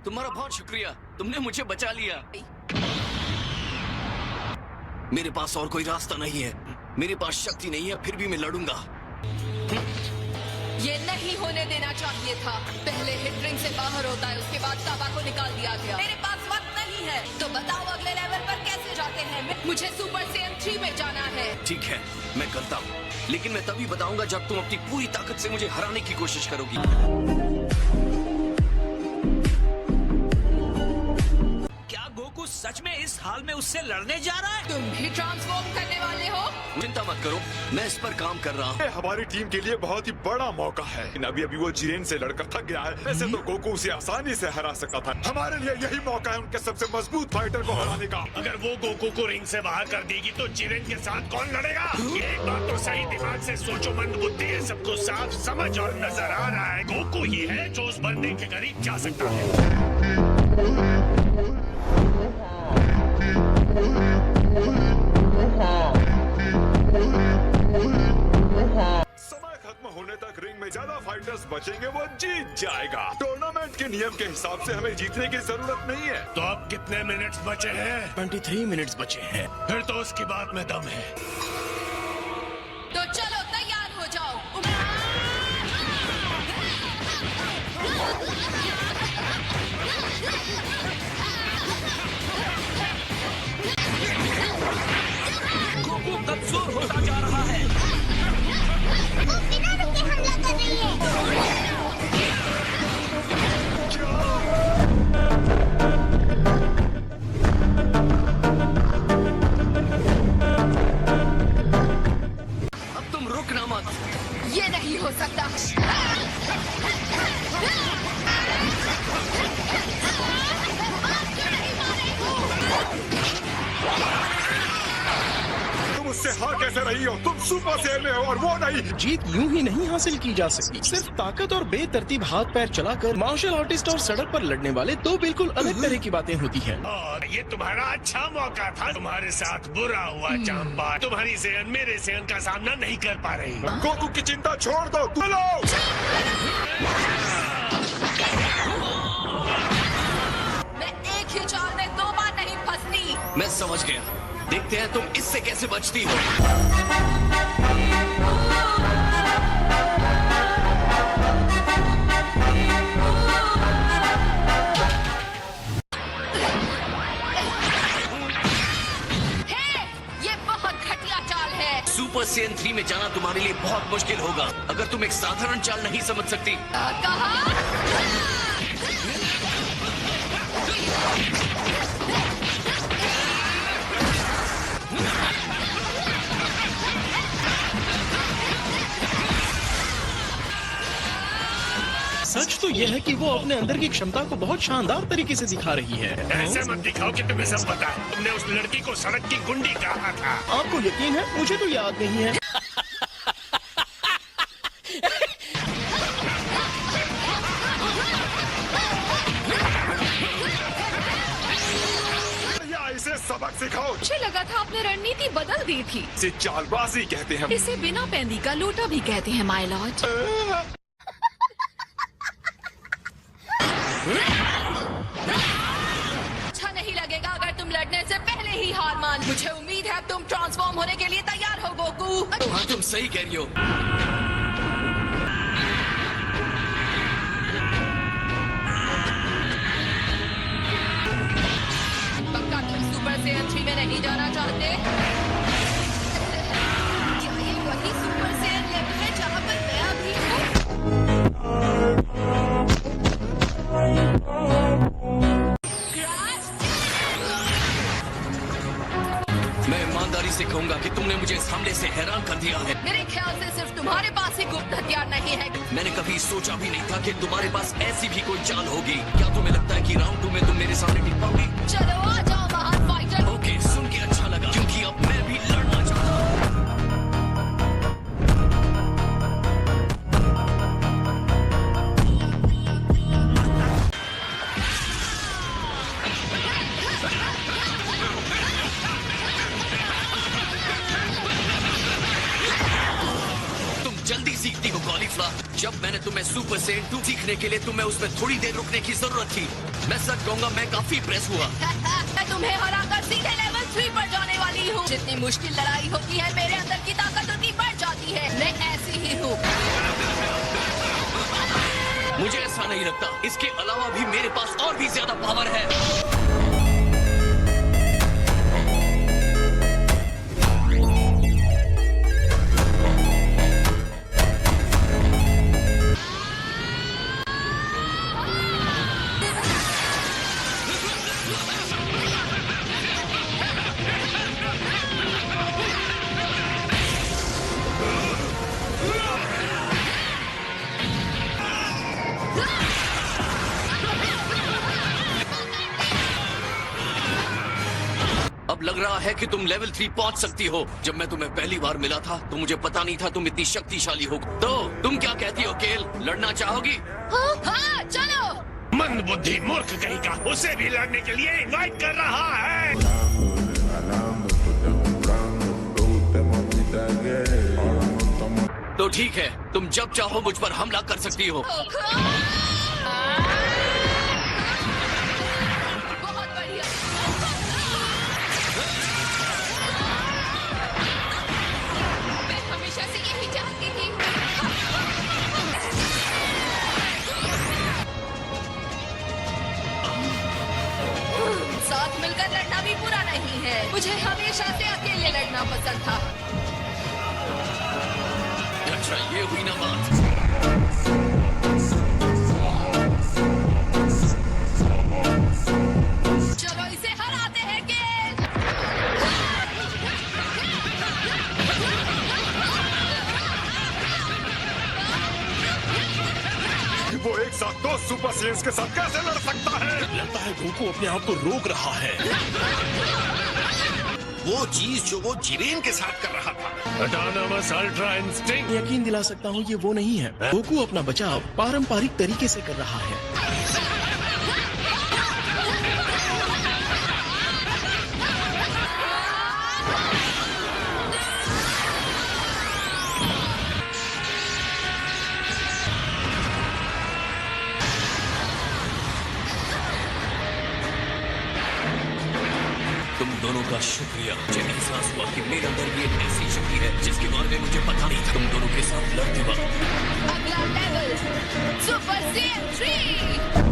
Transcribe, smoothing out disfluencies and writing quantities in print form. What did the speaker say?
तुम्हारा बहुत शुक्रिया, तुमने मुझे बचा लिया। मेरे पास और कोई रास्ता नहीं है, मेरे पास शक्ति नहीं है, फिर भी मैं लड़ूंगा। ये नहीं होने देना चाहिए था। पहले हिट रिंग से बाहर होता है, उसके बाद ताबा को निकाल दिया गया। मेरे पास वक्त नहीं है, तो बताओ अगले लेवल पर कैसे जाते हैं? मुझे सुपर सैयन 3 में जाना है। ठीक है, मैं करता हूँ, लेकिन मैं तभी बताऊंगा जब तुम अपनी पूरी ताकत से मुझे हराने की कोशिश करोगी। क्या गोकू सच में इस हाल में उससे लड़ने जा रहा है? तुम भी ट्रांसफॉर्म करने वाले हो? चिंता मत करो, मैं इस पर काम कर रहा हूँ। ये हमारी टीम के लिए बहुत ही बड़ा मौका है। अभी वो जिरेन से लड़कर थक गया है। वैसे तो गोकू उसे आसानी से हरा सकता था। हमारे लिए यही मौका है उनके सबसे मजबूत फाइटर को हराने का। अगर वो गोकू को रिंग से बाहर कर देगी तो जिरेन के साथ कौन लड़ेगा? ये एक बात तो सही दिमाग से सोचो, मंद बुद्धि है, सबको साफ समझ और नजर आ रहा है। गोकू ही है जो उस बंदे के करीब जा सकता है। समय खत्म होने तक रिंग में ज्यादा फाइटर्स बचेंगे, वो जीत जाएगा। टूर्नामेंट के नियम के हिसाब से हमें जीतने की जरूरत नहीं है। तो अब कितने मिनट्स बचे हैं? 23 मिनट्स बचे हैं। फिर तो उसकी बात में दम है। तो चलो तैयार हो जाओ। गोकू कमजोर होता जा रहा है। वो बिना रुके हमला कर रही है। अब तुम रुकना मत। ये नहीं हो सकता। तुम उससे हार कैसे रही हो? तुम सुपर सैयन में हो और वो नहीं। जीत यूं ही नहीं हासिल की जा सकती। सिर्फ ताकत और बेतरतीब हाथ पैर चलाकर मार्शल आर्टिस्ट और सड़क पर लड़ने वाले दो बिल्कुल अलग तरह की बातें होती हैं। और ये तुम्हारा अच्छा मौका था। तुम्हारे साथ बुरा हुआ चांपा। तुम्हारी सेहन मेरे सेहन का सामना नहीं कर पा रही। गोकू की चिंता छोड़ दो। चलो। मैं एक ही चाल में 2 बार नहीं फंसती। मैं समझ गया, देखते हैं तुम इससे कैसे बचती हो। ये बहुत घटिया चाल है। सुपर सैयन 3 में जाना तुम्हारे लिए बहुत मुश्किल होगा अगर तुम एक साधारण चाल नहीं समझ सकती। कहा? सच तो यह है कि वो अपने अंदर की क्षमता को बहुत शानदार तरीके से दिखा रही है। ऐसे मत दिखाओ कि तुम्हें सब पता है। तुमने उस लड़की को सड़क की गुंडी कहा था। आपको यकीन है? मुझे तो याद नहीं है। या इसे सबक सिखाओ। मुझे लगा था आपने रणनीति बदल दी थी। इसे चालबाजी कहते हैं। इसे बिना पैंदी का लोटा भी कहते हैं माय लॉर्ड। अच्छा नहीं लगेगा अगर तुम लड़ने से पहले ही हार मान। मुझे उम्मीद है तुम ट्रांसफॉर्म होने के लिए तैयार हो गोकू। हाँ, तुम सही कह रही हो। पक्का तुम सुपर सैयन 3 में नहीं जाना चाहते? क्या ये वही सुपर सैयन लेवल है जहाँ पर मैं अभी हूँ? मैं ईमानदारी से कहूंगा कि तुमने मुझे इस हमले से हैरान कर दिया है। मेरे ख्याल से सिर्फ तुम्हारे पास ही गुप्त हथियार नहीं है। मैंने कभी सोचा भी नहीं था कि तुम्हारे पास ऐसी भी कोई चाल होगी। क्या तुम्हें लगता है कि राउंड 2 में तुम मेरे सामने टिक पाओगी? चलो आ जाओ महान फाइटर। ओके, सुन के अच्छा लगा, क्योंकि अब मैं भी लड़ना चाहता हूँ। तुम जल्दी सीख खलीफा, जब मैंने तुम्हें सुपर सेन 2 सीखने के लिए तुम्हें उसमें थोड़ी देर रुकने की जरूरत थी। मैं सच कहूंगा मैं काफी प्रेस हुआ। मैं तुम्हें हराकर सीधे लेवल 3 पर जाने वाली हूँ। जितनी मुश्किल लड़ाई होती है मेरे अंदर की ताकत उतनी बढ़ जाती है। मैं ऐसी ही हूँ। मुझे ऐसा नहीं लगता, इसके अलावा भी मेरे पास और भी ज्यादा पावर है। अब लग रहा है कि तुम लेवल 3 पहुंच सकती हो। जब मैं तुम्हें पहली बार मिला था तो मुझे पता नहीं था तुम इतनी शक्तिशाली हो। तो तुम क्या कहती हो केल, लड़ना चाहोगी? हाँ, चलो। मंद बुद्धि मूर्ख कहीं का उसे भी लड़ने के लिए इनवाइट कर रहा है। तो ठीक है, तुम जब चाहो मुझ पर हमला कर सकती हो। बहुत बढ़िया। मैं हमेशा से यही चाहती थी। साथ मिलकर लड़ना भी बुरा नहीं है। मुझे हमेशा से अकेले लड़ना पसंद था। अच्छा, ये हुई ना बात। चलो इसे हराते हैं केल। वो एक साथ 2 सुपर सेयंस के साथ कैसे लड़ सकता है? लगता है गोकू अपने आप को रोक रहा है। वो चीज जो वो जिरेन के साथ कर रहा था, ऑटोनोमस अल्ट्रा इंस्टिंक्ट। यकीन दिला सकता हूँ ये वो नहीं है। गोकू अपना बचाव पारंपरिक तरीके से कर रहा है। तुम दोनों का शुक्रिया। मुझे एहसास हुआ कि मेरे अंदर भी एक ऐसी शक्ति है जिसके बारे में मुझे पता नहीं था। तुम दोनों के साथ लड़ते वक्त अगला लेवल सुपर सेन 3।